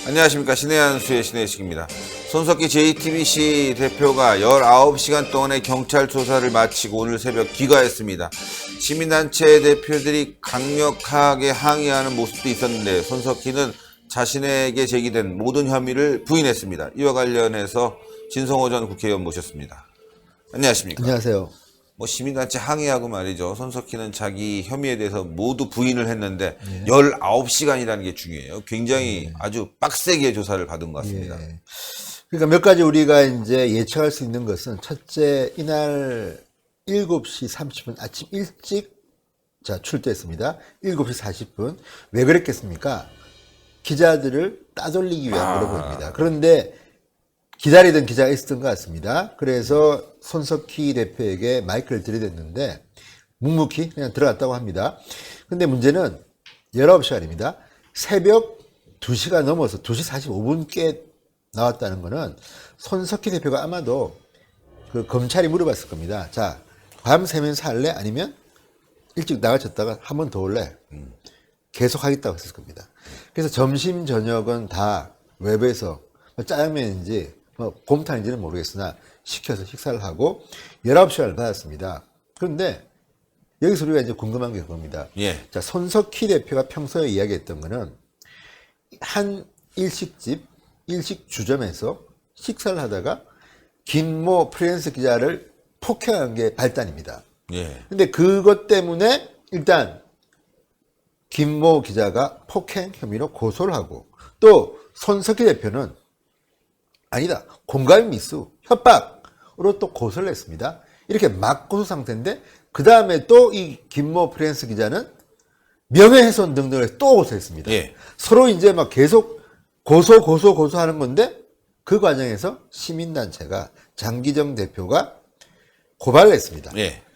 안녕하십니까. 신의 한수의 신의식입니다. 손석희 JTBC 대표가 19시간 동안의 경찰 조사를 마치고 오늘 새벽 귀가했습니다. 시민단체 대표들이 강력하게 항의하는 모습도 있었는데 손석희는 자신에게 제기된 모든 혐의를 부인했습니다. 이와 관련해서 진성호 전 국회의원 모셨습니다. 안녕하십니까. 안녕하세요. 시민단체 항의하고 말이죠. 손석희는 자기 혐의에 대해서 모두 부인을 했는데 19시간이라는 게 중요해요. 굉장히 아주 빡세게 조사를 받은 것 같습니다. 그러니까 몇 가지 우리가 이제 예측할 수 있는 것은 첫째, 이날 7시 30분 아침 일찍 출두했습니다. 7시 40분. 왜 그랬겠습니까? 기자들을 따돌리기 위한 거로 보입니다. 그런데 기다리던 기자가 있었던 것 같습니다. 그래서 손석희 대표에게 마이크를 들이댔는데 묵묵히 그냥 들어갔다고 합니다. 근데 문제는 19시간입니다. 새벽 2시가 넘어서 2시 45분께 나왔다는 거는 손석희 대표가 아마도 그 검찰이 물어봤을 겁니다. 자, 밤 새면서 할래? 아니면 일찍 나가셨다가 한 번 더 올래? 계속 하겠다고 했을 겁니다. 그래서 점심, 저녁은 다 외부에서 짜장면인지 곰탕인지는 모르겠으나 시켜서 식사를 하고 19시간을 받았습니다. 그런데 여기서 우리가 이제 궁금한 게 그겁니다. 자, 손석희 대표가 평소에 이야기했던 거는 한 일식집, 일식주점에서 식사를 하다가 김모 프리랜서 기자를 폭행한 게 발단입니다. 근데 그것 때문에 일단 김모 기자가 폭행 혐의로 고소를 하고 또 손석희 대표는 아니다. 공갈 미수, 협박으로 또 고소를 했습니다. 이렇게 막고소 상태인데 그 다음에 또 이 김모 프리랜서 기자는 명예훼손 등등을 해서 또 고소했습니다. 서로 이제 막 계속 고소하는 건데 그 과정에서 시민단체가 장기정 대표가 고발을 했습니다.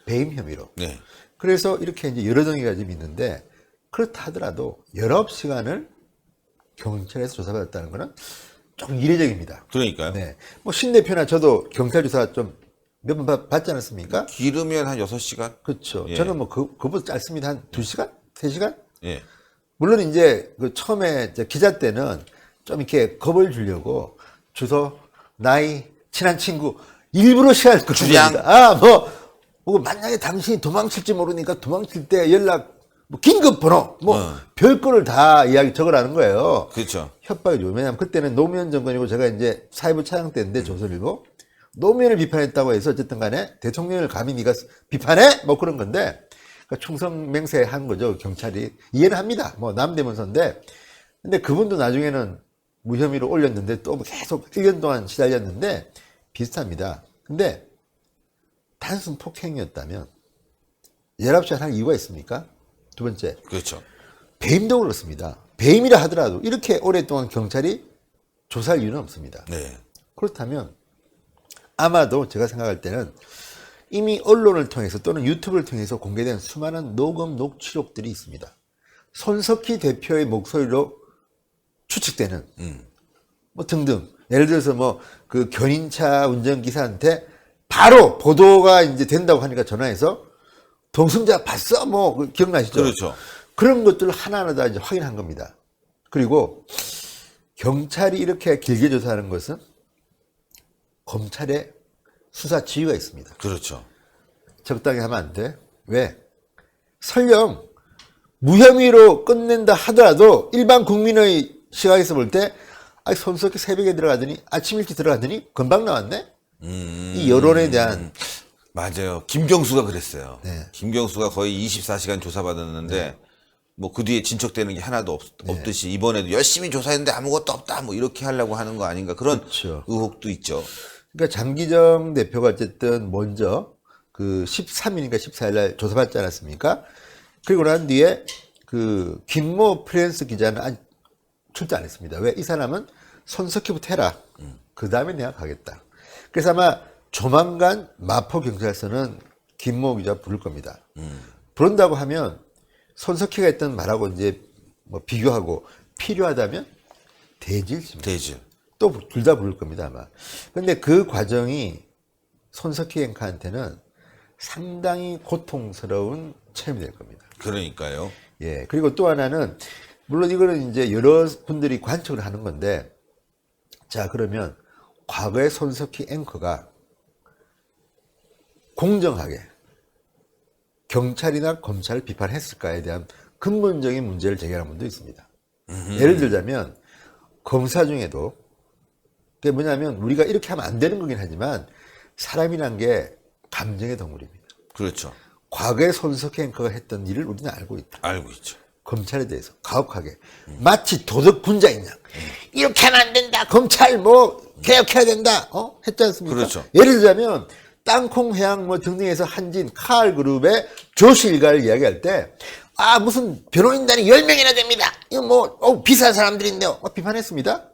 배임 혐의로. 그래서 이렇게 이제 여러 동의가 좀 있는데 그렇다 하더라도 19시간을 경찰에서 조사받았다는 거는 조금 이례적입니다. 그러니까요. 신 대표나 저도 경찰 조사 좀 몇 번 받지 않았습니까? 길으면 한 6시간? 그렇죠. 저는 그보다 짧습니다. 한 2시간? 3시간? 물론 이제 그 처음에 기자 때는 좀 이렇게 겁을 주려고 주소, 나이, 친한 친구 일부러 시간을 끌어줍니다. 만약에 당신이 도망칠지 모르니까 도망칠 때 연락 긴급 번호, 별거를 다 이야기 적으라는 거예요. 그렇죠. 협박이죠. 왜냐하면 그때는 노무현 정권이고 제가 이제 사회부 차장 때인데 조선일보. 노무현을 비판했다고 해서 어쨌든 간에 대통령을 감히 네가 비판해? 그런 건데, 그러니까 충성 맹세한 거죠. 경찰이. 이해는 합니다. 남대문서인데. 근데 그분도 나중에는 무혐의로 올렸는데 또 계속 1년 동안 시달렸는데 비슷합니다. 근데 단순 폭행이었다면 19시간 할 이유가 있습니까? 두 번째. 그렇죠. 배임도 그렇습니다. 배임이라 하더라도 이렇게 오랫동안 경찰이 조사할 이유는 없습니다. 그렇다면 아마도 제가 생각할 때는 이미 언론을 통해서 또는 유튜브를 통해서 공개된 수많은 녹음 녹취록들이 있습니다. 손석희 대표의 목소리로 추측되는 등등. 예를 들어서 그 견인차 운전기사한테 바로 보도가 이제 된다고 하니까 전화해서 동승자 봤어? 기억나시죠? 그렇죠. 그런 것들을 하나하나 다 이제 확인한 겁니다. 그리고 경찰이 이렇게 길게 조사하는 것은 검찰의 수사 지휘가 있습니다. 그렇죠. 적당히 적당히 하면 안 돼. 왜? 설령 무혐의로 끝낸다 하더라도 일반 국민의 시각에서 볼 때 손석희 새벽에 들어가더니 아침 일찍 들어가더니 금방 나왔네? 이 여론에 대한 맞아요. 김경수가 그랬어요. 김경수가 거의 24시간 조사받았는데 그 뒤에 진척되는 게 하나도 없듯이 이번에도 열심히 조사했는데 아무것도 없다 이렇게 하려고 하는 거 아닌가 그런 의혹도 있죠. 그러니까 장기정 대표가 어쨌든 먼저 그 13일인가 14일 날 조사받지 않았습니까? 그리고 난 뒤에 그 김모 프리랜서 기자는 아직 출두 안 했습니다. 왜? 이 사람은 손석희부터 해라. 그 다음에 내가 가겠다. 그래서 아마 조만간 마포경찰서는 김모 기자 부를 겁니다. 부른다고 하면 손석희가 했던 말하고 이제 비교하고 필요하다면 대질입니다. 또 둘 다 부를 겁니다, 아마. 근데 그 과정이 손석희 앵커한테는 상당히 고통스러운 체험이 될 겁니다. 그러니까요. 그리고 또 하나는 물론 이거는 이제 여러 분들이 관측을 하는 건데, 자, 그러면 과거의 손석희 앵커가 공정하게 경찰이나 검찰을 비판했을까에 대한 근본적인 문제를 제기하는 분도 있습니다. 예를 들자면 검사 중에도 그게 뭐냐면 우리가 이렇게 하면 안 되는 거긴 하지만 사람이란 게 감정의 동물입니다. 그렇죠. 과거에 손석희 앵커가 했던 일을 우리는 알고 있다. 알고 있죠. 검찰에 대해서 가혹하게 마치 도덕 군자인 양 이렇게 하면 안 된다. 검찰 뭐 개혁해야 된다. 했지 않습니까? 그렇죠. 예를 들자면 땅콩 해양 뭐 등등에서 한진 카알 그룹의 조씨 일가를 이야기할 때 무슨 변호인단이 10명이나 됩니다. 이거 뭐 비싼 사람들인데요. 비판했습니다.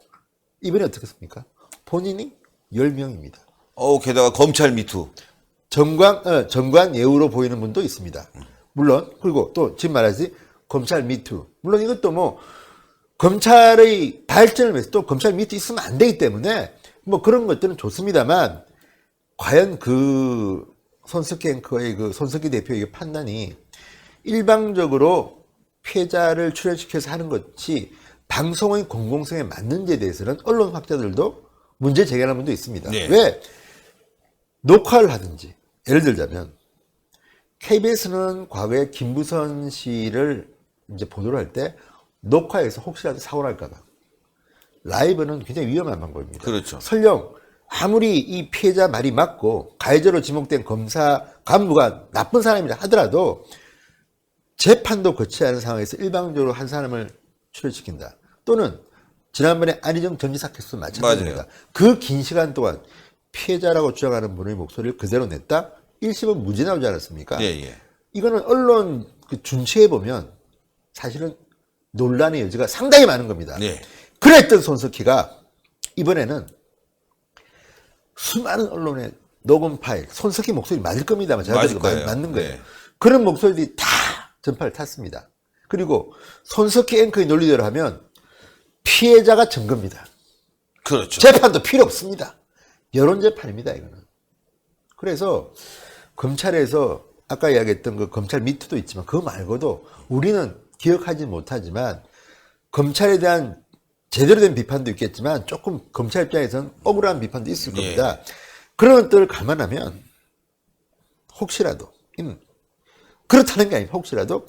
이번에 어떻겠습니까? 본인이 10명입니다. 게다가 검찰 미투. 정관 예우로 보이는 분도 있습니다. 물론 그리고 또 지금 말하지 검찰 미투. 물론 이것도 뭐 검찰의 발전을 위해서 또 검찰 미투 있으면 안 되기 때문에 뭐 그런 것들은 좋습니다만 과연 그 손석희 앵커의 그 손석희 대표의 판단이 일방적으로 피해자를 출연시켜서 하는 것이 방송의 공공성에 맞는지에 대해서는 언론 학자들도 문제 제기하는 분도 있습니다. 네. 왜? 녹화를 하든지 예를 들자면 KBS는 과거에 김부선 씨를 이제 보도를 할 때 녹화해서 혹시라도 사고 날까봐 라이브는 굉장히 위험한 방법입니다. 그렇죠. 설령 아무리 이 피해자 말이 맞고 가해자로 지목된 검사 간부가 나쁜 사람이라 하더라도 재판도 거치지 않은 상황에서 일방적으로 한 사람을 출연시킨다. 또는 지난번에 안희정 전 지사 케이스도 마찬가지입니다. 맞아요. 그 긴 시간 동안 피해자라고 주장하는 분의 목소리를 그대로 냈다? 1심은 무죄 나오지 않았습니까? 예. 이거는 언론 그 준치에 보면 사실은 논란의 여지가 상당히 많은 겁니다. 네. 그랬던 손석희가 이번에는 수많은 언론의 녹음 파일, 손석희 목소리 맞을 겁니다만 제가 맞을 거예요. 맞는 거예요. 네. 그런 목소리들이 다 전파를 탔습니다. 그리고 손석희 앵커의 논리대로 하면 피해자가 증거입니다. 그렇죠. 재판도 필요 없습니다. 여론재판입니다, 이거는. 그래서 검찰에서 아까 이야기했던 그 검찰 미투도 있지만 그거 말고도 우리는 기억하지 못하지만 검찰에 대한 제대로 된 비판도 있겠지만 조금 검찰 입장에서는 억울한 비판도 있을 겁니다. 그런 것들을 감안하면 혹시라도 그렇다는 게 아니고 혹시라도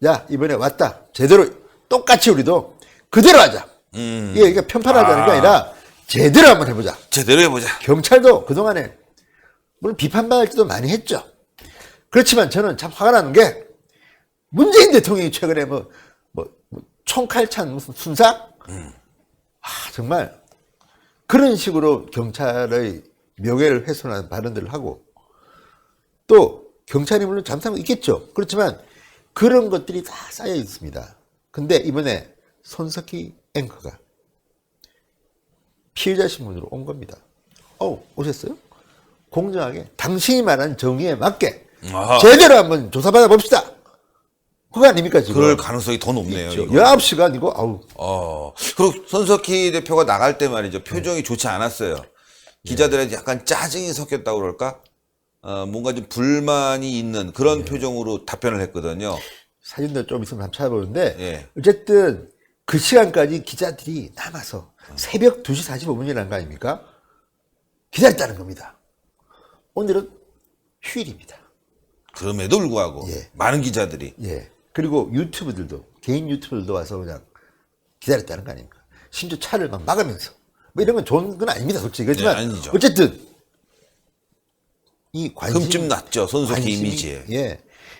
야 이번에 왔다 제대로 똑같이 우리도 그대로 하자. 이게 그러니까 편파하자는 게 아니라 제대로 한번 해보자. 제대로 해보자. 경찰도 그동안에 물론 비판받을 때도 많이 했죠. 그렇지만 저는 참 화가 나는 게 문재인 대통령이 최근에 총칼찬 무슨 순사? 정말 그런 식으로 경찰의 명예를 훼손하는 발언들을 하고 또 경찰이 물론 잘못한 거 있겠죠. 그렇지만 그런 것들이 다 쌓여 있습니다. 근데 이번에 손석희 앵커가 피해자 신문으로 온 겁니다. 오셨어요? 공정하게 당신이 말한 정의에 맞게 제대로 한번 조사받아 봅시다. 그거 아닙니까 지금? 그럴 가능성이 더 높네요. 있죠. 이거. 19시간이고 그리고 손석희 대표가 나갈 때 말이죠. 표정이 좋지 않았어요. 기자들한테 약간 짜증이 섞였다고 그럴까? 뭔가 좀 불만이 있는 그런 표정으로 답변을 했거든요. 사진도 좀 있으면 한번 찾아보는데 예. 어쨌든 그 시간까지 기자들이 남아서 새벽 2시 45분이라는 거 아닙니까? 기다렸다는 겁니다. 오늘은 휴일입니다. 그럼에도 불구하고 많은 기자들이 그리고 유튜브들도 개인 유튜브들도 와서 그냥 기다렸다는 거 아닙니까? 심지어 차를 막 막으면서 뭐 이런 건 좋은 건 아닙니다, 솔직히. 그렇지만 아니죠. 어쨌든 이 관심 흠집 났죠, 손석희 이미지에.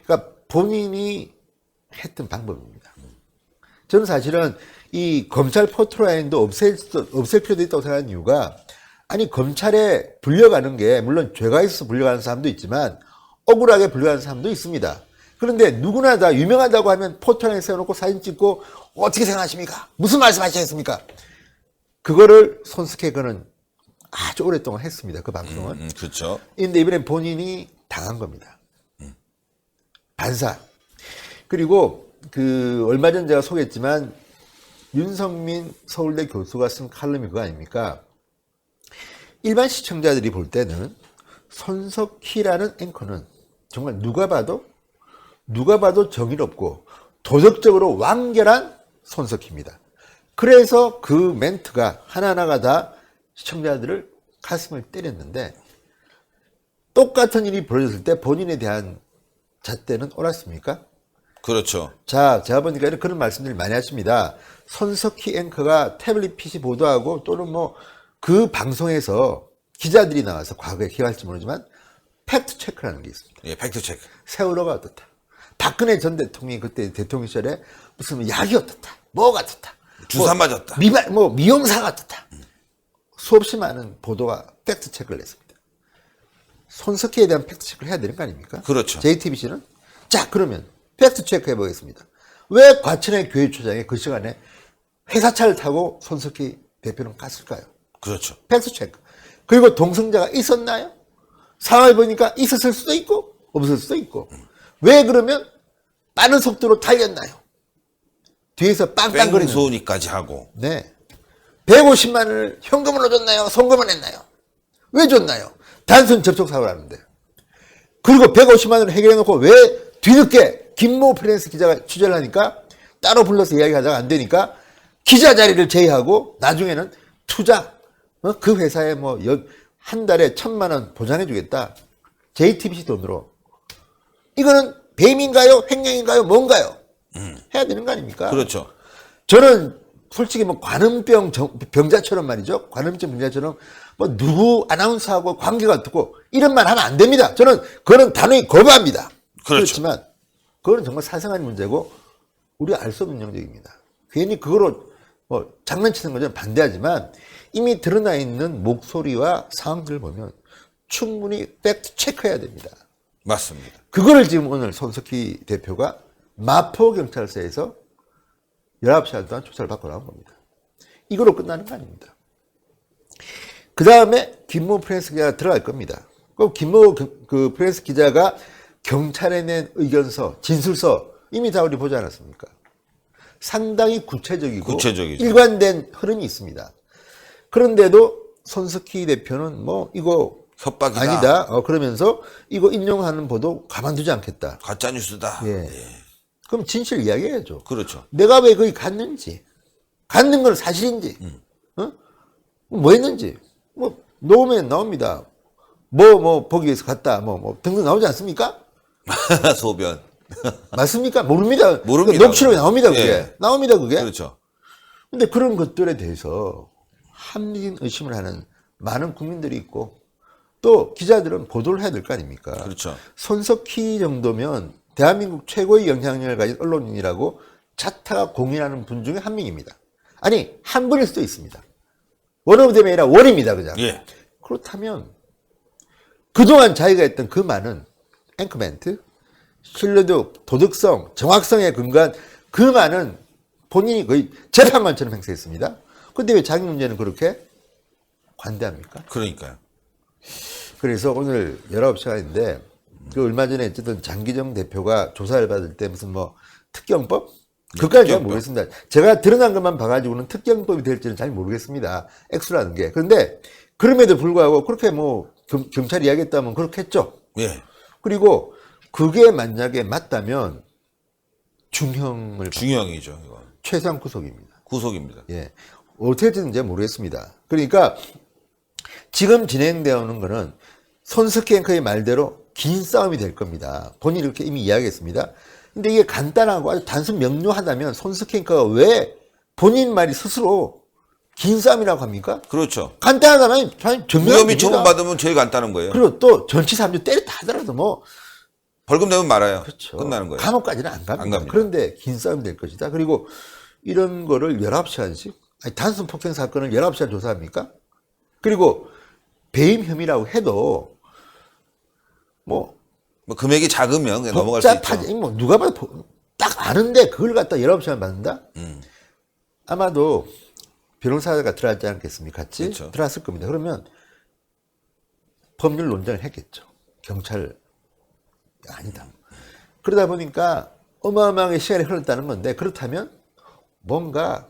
그러니까 본인이 했던 방법입니다. 저는 사실은 이 검찰 포트라인도 없앨 필요도 있다고 생각하는 이유가 아니 검찰에 불려가는 게 물론 죄가 있어서 불려가는 사람도 있지만 억울하게 불려가는 사람도 있습니다. 그런데 누구나 다 유명하다고 하면 포트라인에 세워놓고 사진 찍고 어떻게 생각하십니까? 무슨 말씀 하시겠습니까? 그거를 손석희는 아주 오랫동안 했습니다. 그 방송은. 그렇죠. 근데 이번엔 본인이 당한 겁니다. 반사. 그리고 그 얼마 전 제가 소개했지만 윤성민 서울대 교수가 쓴 칼럼이 그거 아닙니까? 일반 시청자들이 볼 때는 손석희라는 앵커는 정말 누가 봐도 정의롭고 도덕적으로 완결한 손석희입니다. 그래서 그 멘트가 하나하나가 다 시청자들을 가슴을 때렸는데 똑같은 일이 벌어졌을 때 본인에 대한 잣대는 옳았습니까? 그렇죠. 자, 제가 보니까 그런 말씀들을 많이 하십니다. 손석희 앵커가 태블릿 PC 보도하고 또는 뭐 그 방송에서 기자들이 나와서 과거에 기억할지 모르지만 팩트 체크라는 게 있습니다. 예, 팩트 체크. 세월호가 어떻다. 박근혜 전 대통령이 그때 대통령 시절에 무슨 약이 어떻다. 뭐가 어떻다. 주사 맞았다. 미용사가 어떻다. 수없이 많은 보도가 팩트 체크를 했습니다. 손석희에 대한 팩트 체크를 해야 되는 거 아닙니까? 그렇죠. JTBC는 자 그러면 팩트 체크 해보겠습니다. 왜 과천의 교회초장에 그 시간에 회사차를 타고 손석희 대표는 갔을까요? 그렇죠. 팩트 체크. 그리고 동승자가 있었나요? 상황을 보니까 있었을 수도 있고 없었을 수도 있고. 왜 그러면 빠른 속도로 달렸나요? 뒤에서 빵빵거리는. 뺑소니까지 하고. 네. 150만 원을 현금으로 줬나요? 송금을 했나요? 왜 줬나요? 단순 접촉 사고를 하는데. 그리고 150만 원을 해결해놓고 왜 뒤늦게 김모 프랜스 기자가 취재를 하니까 따로 불러서 이야기하다가 안 되니까 기자 자리를 제의하고 나중에는 투자, 그 회사에 뭐 한 달에 1,000만 원 보장해주겠다. JTBC 돈으로. 이거는 배임인가요? 횡령인가요? 뭔가요? 해야 되는 거 아닙니까? 그렇죠. 저는 솔직히 뭐 관음병 병자처럼 말이죠. 관음증 병자처럼 뭐 누구 아나운서하고 관계가 어떻고 이런 말 하면 안 됩니다. 저는 그거는 단호히 거부합니다. 그렇죠. 그렇지만 그거는 정말 사생활 문제고 우리 알 수 없는 영역입니다. 괜히 그거로 뭐 장난치는 건 저는 반대하지만 이미 드러나 있는 목소리와 상황들을 보면 충분히 팩트 체크해야 됩니다. 맞습니다. 그거를 지금 오늘 손석희 대표가 마포경찰서에서 19시간 동안 조사를 받고 나온 겁니다. 이거로 끝나는 거 아닙니다. 그 다음에 김모 프레스 기자가 들어갈 겁니다. 그 김모 그 프레스 기자가 경찰에 낸 의견서, 진술서 이미 다 우리 보지 않았습니까? 상당히 구체적이고 일관된 흐름이 있습니다. 그런데도 손석희 대표는 뭐 이거 협박이다. 아니다. 그러면서 이거 인용하는 보도 가만두지 않겠다. 가짜 뉴스다. 예. 그럼 진실 이야기해야죠. 그렇죠. 내가 왜 거기 갔는지, 갔는 건 사실인지, 뭐 했는지, 뭐 녹음에 나옵니다. 보기 위해서 갔다, 등등 나오지 않습니까? 소변. 맞습니까? 모릅니다. 모릅니다. 녹취록에 나옵니다, 그게. 예. 나옵니다, 그게. 그렇죠. 근데 그런 것들에 대해서 합리적인 의심을 하는 많은 국민들이 있고, 또 기자들은 보도를 해야 될 거 아닙니까? 그렇죠. 손석희 정도면 대한민국 최고의 영향력을 가진 언론인이라고 자타가 공인하는 분 중에 한 명입니다. 아니, 한 분일 수도 있습니다. 원 오브 댐이 아니라 원입니다, 그냥. 예. 그렇다면 그동안 자기가 했던 그 많은 앵커멘트, 신뢰도, 도덕성, 정확성에 근거한 그 많은 본인이 거의 재판관처럼 행세했습니다. 근데 왜 자기 문제는 그렇게 관대합니까? 그러니까요. 그래서 오늘 19시간인데 그 얼마 전에 어쨌든 장기정 대표가 조사를 받을 때 무슨 뭐 특경법? 그까지 제가 모르겠습니다. 제가 드러난 것만 봐가지고는 특경법이 될지는 잘 모르겠습니다. 액수라는 게. 그런데 그럼에도 불구하고 그렇게 뭐 경찰이 이야기했다면 그렇게 했죠. 예. 그리고 그게 만약에 맞다면 중형이죠, 이거. 최상 구속입니다. 구속입니다. 예. 어떻게 될지는 제가 모르겠습니다. 그러니까 지금 진행되어 오는 거는 손석희 앵커의 말대로 긴 싸움이 될 겁니다. 본인이 이렇게 이미 이야기했습니다. 근데 이게 간단하고 아주 단순 명료하다면 손석희 앵커가 왜 본인 말이 스스로 긴 싸움이라고 합니까? 그렇죠. 간단하다면 무혐의 처분받으면 제일 간단한 거예요. 그리고 또 전치 3주 때렸다 하더라도 뭐 벌금 내면 말아요. 그렇죠. 끝나는 거예요. 감옥까지는 안 갑니다. 안 갑니다. 그런데 긴 싸움이 될 것이다. 그리고 이런 거를 19시간씩 아니 단순 폭행 사건을 19시간 조사합니까? 그리고 배임 혐의라고 해도 뭐 금액이 작으면 그냥 넘어갈 수 있죠. 복잡하지. 뭐 누가 봐도 딱 아는데 그걸 갖다 19시간 받는다? 아마도 변호사가 들어가지 않겠습니까? 같이 그렇죠. 들어왔을 겁니다. 그러면 법률 논쟁을 했겠죠. 경찰 아니다. 그러다 보니까 어마어마하게 시간이 흘렀다는 건데 그렇다면 뭔가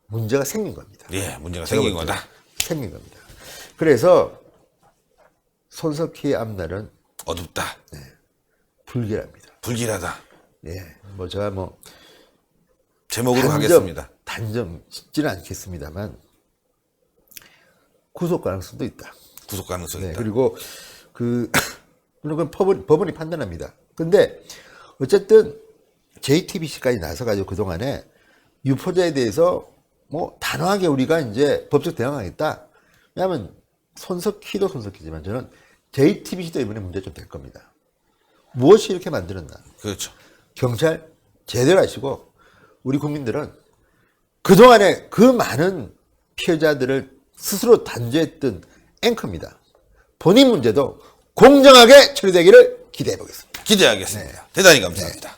문제가 생긴 겁니다. 예, 문제가 생긴 거다. 생긴 겁니다. 그래서 손석희의 앞날은 어둡다. 불길합니다. 불길하다. 예, 뭐 제가 뭐 제목으로 가겠습니다. 단정 짓지는 않겠습니다만 구속 가능성도 있다. 구속 가능성이 네, 있다. 그리고 물론 법원이 판단합니다. 근데 어쨌든 JTBC까지 나서가지고 그동안에 유포자에 대해서 뭐 단호하게 우리가 이제 법적 대응하겠다. 왜냐하면 손석희도 손석희지만 저는 JTBC도 이번에 문제 좀 될 겁니다. 무엇이 이렇게 만들었나? 그렇죠. 경찰 제대로 하시고 우리 국민들은 그동안에 그 많은 피해자들을 스스로 단죄했던 앵커입니다. 본인 문제도 공정하게 처리되기를 기대해 보겠습니다. 기대하겠습니다. 대단히 감사합니다.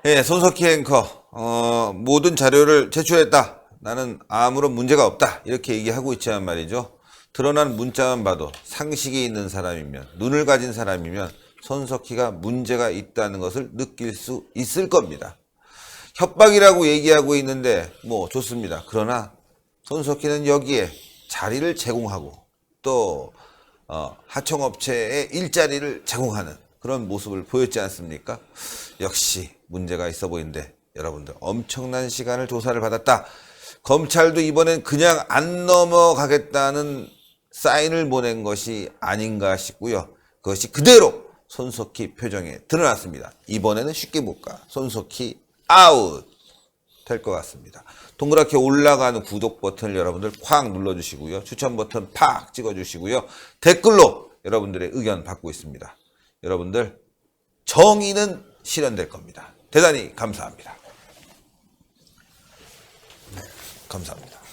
네, 손석희 앵커, 모든 자료를 제출했다. 나는 아무런 문제가 없다. 이렇게 얘기하고 있지만 말이죠. 드러난 문자만 봐도 상식이 있는 사람이면, 눈을 가진 사람이면 손석희가 문제가 있다는 것을 느낄 수 있을 겁니다. 협박이라고 얘기하고 있는데 뭐 좋습니다. 그러나 손석희는 여기에 자리를 제공하고 또 하청업체에 일자리를 제공하는 그런 모습을 보였지 않습니까? 역시 문제가 있어 보이는데 여러분들 엄청난 시간을 조사를 받았다. 검찰도 이번엔 그냥 안 넘어가겠다는 사인을 보낸 것이 아닌가 싶고요. 그것이 그대로 손석희 표정에 드러났습니다. 이번에는 쉽게 못 가. 손석희 아웃 될 것 같습니다. 동그랗게 올라가는 구독 버튼을 여러분들 콱 눌러주시고요. 추천 버튼 팍 찍어주시고요. 댓글로 여러분들의 의견 받고 있습니다. 여러분들 정의는 실현될 겁니다. 대단히 감사합니다. 감사합니다.